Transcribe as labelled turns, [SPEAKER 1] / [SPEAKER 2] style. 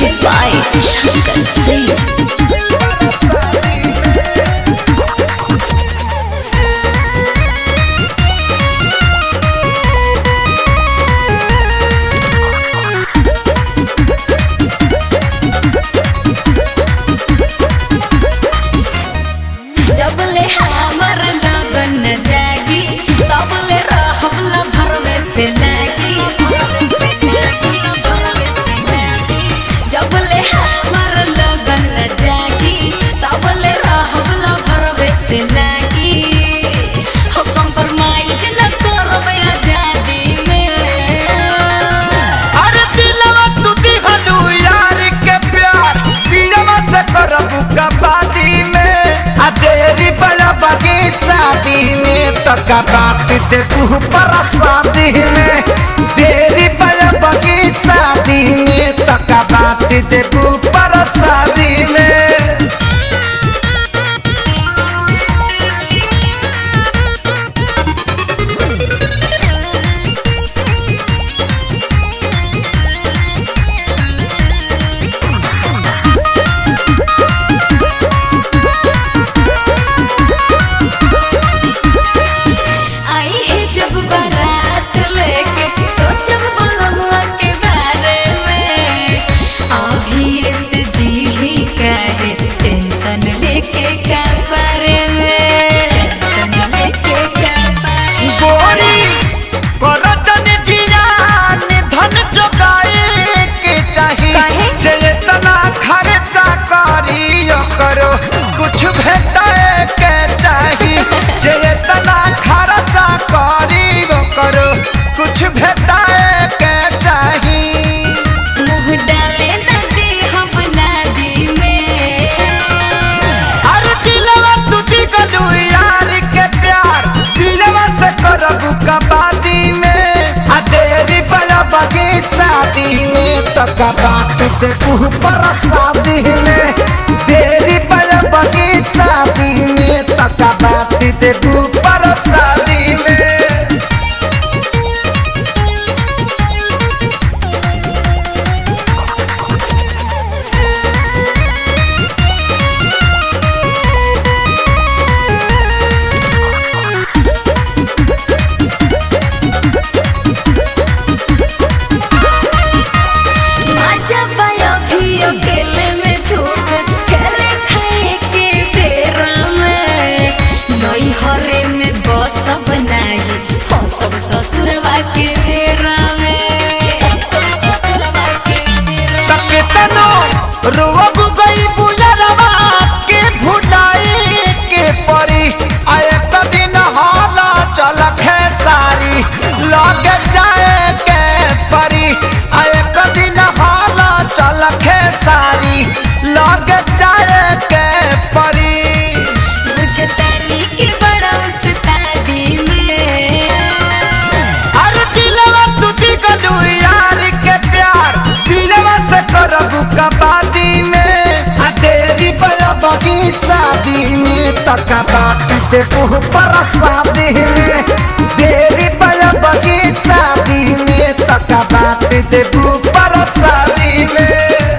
[SPEAKER 1] Music by Shankar Singh.
[SPEAKER 2] शादी में तका बात दे तू पर शादी में तेरी बगी शादी में तका बात दे तू पर शादी में। कुछ भेटाए के चाहिए जेतना खर्चा करी वो करो कुछ भेटाए के चाहिए।
[SPEAKER 3] मुँह डाले नदी हम नदी में
[SPEAKER 2] अरे दिलवा टूटी गलू यार के प्यार दिलवा से करबू कबादी में आ तेरी बड़ा बगी शादी में तो कबात दे पर शादी में तेरी बड़ा बगी शादी में तका बात दे पर शादी में।
[SPEAKER 3] ससुरवा के फेरा में
[SPEAKER 2] रोब गई बुलरवा के भुलाई के परी आए दिन हाला चल खेसारी लग जाए के परी आए दिन हाला चल खेसारी लग जाए के परी।
[SPEAKER 3] के बड़ा उस्तादी में
[SPEAKER 2] अरे दिलवा टूटी गलू यार के प्यार दिलवा से करबू कबादी में आ तेरी बड़ा बगी शादी में तका बात दे पर शादी में तेरी बड़ा बगी शादी में तका बात दे पर शादी में।